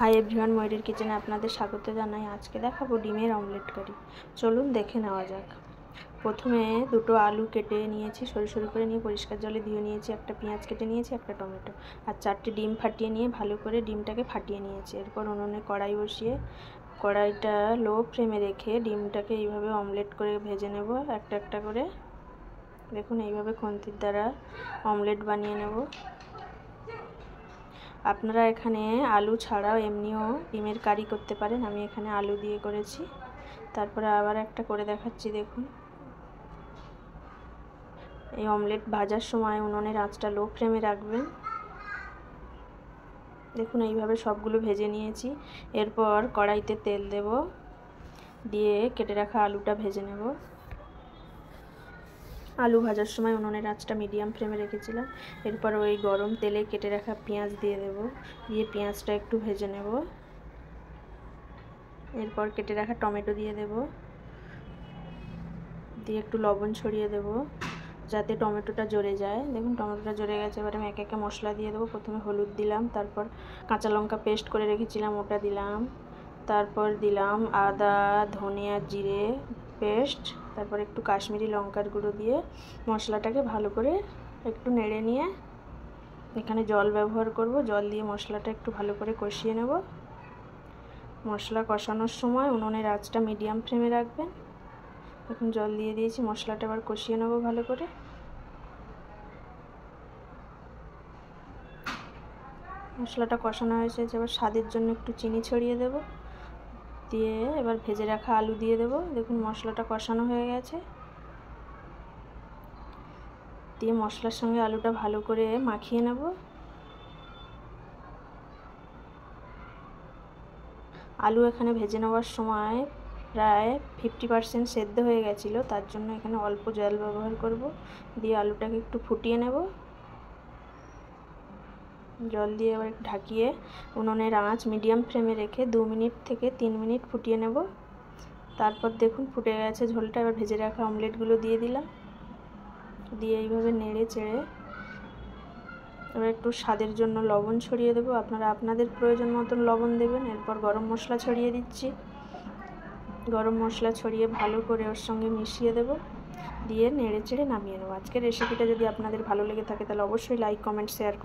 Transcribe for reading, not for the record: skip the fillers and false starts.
Hi everyone, ময়ূরীর কিচেনে আপনাদের স্বাগত জানাই। আজকে দেখাবো ডিমের অমলেট কারি। চলুন দেখে নেওয়া যাক। প্রথমে দুটো আলু কেটে নিয়েছি, সরু সরু করে নিয়ে পরিষ্কার জলে ধুয়ে নিয়েছি। একটা পেঁয়াজ কেটে নিয়েছি, একটা টমেটো আর 4টে ডিম ফাটিয়ে নিয়ে ভালো করে ডিমটাকে ফাটিয়ে নিয়েছি। এরপর উনুনে কড়াই বসিয়ে কড়াইটা লো ফ্লেমে রেখে ডিমটাকে এইভাবে অমলেট করে ভেজে নেব একটা একটা করে। দেখুন, এইভাবে খুন্তির দ্বারা অমলেট বানিয়ে নেব। আপনারা এখানে আলু ছাড়াও এমনিও ডিমের কারি করতে পারেন। আমি এখানে আলু দিয়ে করেছি। তারপরে আবার একটা করে দেখাচ্ছি। দেখুন, এই অমলেট ভাজার সময় উনুনের আঁচটা লো ফ্লেমে রাখবেন। দেখুন, এইভাবে সবগুলো ভেজে নিয়েছি। এরপর কড়াইতে তেল দেব, দিয়ে কেটে রাখা আলুটা ভেজে নেব। আলু ভাজার সময় উনুনের আঁচটা মিডিয়াম ফ্লেমে রেখেছিলাম। এরপর ওই গরম তেলে কেটে রাখা পেঁয়াজ দিয়ে দেব, দিয়ে পেঁয়াজটা একটু ভেজে নেব। এরপর কেটে রাখা টমেটো দিয়ে দেব, দিয়ে একটু লবণ ছড়িয়ে দেব যাতে টমেটোটা জ্বরে যায়। দেখুন, টমেটোটা জ্বরে গেছে। এবার আমি একে একে মশলা দিয়ে দেবো। প্রথমে হলুদ দিলাম, তারপর কাঁচা লঙ্কা পেস্ট করে রেখেছিলাম ওটা দিলাম, তারপর দিলাম আদা, ধনে আর জিরে পেস্ট, তারপর একটু কাশ্মীরি লঙ্কার গুঁড়ো দিয়ে মশলাটাকে ভালো করে একটু নেড়ে নিয়ে এখানে জল ব্যবহার করব। জল দিয়ে মশলাটা একটু ভালো করে কষিয়ে নেব। মশলা কষানোর সময় উনুনের আঁচটা মিডিয়াম ফ্লেমে রাখবেন। এখন জল দিয়ে দিয়েছি, মশলাটা এবার কষিয়ে নেব ভালো করে। মশলাটা কষানো হয়েছে, এবার স্বাদের জন্য একটু চিনি ছড়িয়ে দেব, দিয়ে এবার ভেজে রাখা আলু দিয়ে দেব। দেখুন, মশলাটা কষানো হয়ে গেছে। দিয়ে মশলার সঙ্গে আলুটা ভালো করে মাখিয়ে নেব। আলু এখানে ভেজে নেওয়ার সময় প্রায় 50% সেদ্ধ হয়ে গেছিলো, তার জন্য এখানে অল্প জল ব্যবহার করব। দিয়ে আলুটাকে একটু ফুটিয়ে নেব। জল দিয়ে এবার ঢাকিয়ে উনুনের আঁচ মিডিয়াম ফ্লেমে রেখে 2 মিনিট থেকে 3 মিনিট ফুটিয়ে নেব। তারপর দেখুন, ফুটে গেছে ঝোলটা। এবার ভেজে রাখা অমলেটগুলো দিয়ে দিলাম, দিয়ে এইভাবে নেড়ে চেড়ে এবার একটু স্বাদের জন্য লবণ ছড়িয়ে দেবো। আপনারা আপনাদের প্রয়োজন মতন লবণ দেবেন। এরপর গরম মশলা ছড়িয়ে দিচ্ছি। গরম মশলা ছড়িয়ে ভালো করে ওর সঙ্গে মিশিয়ে দেব, দিয়ে নেড়ে চেড়ে নামিয়ে নেব। আজকের রেসিপিটা যদি আপনাদের ভালো লেগে থাকে তাহলে অবশ্যই লাইক, কমেন্ট, শেয়ার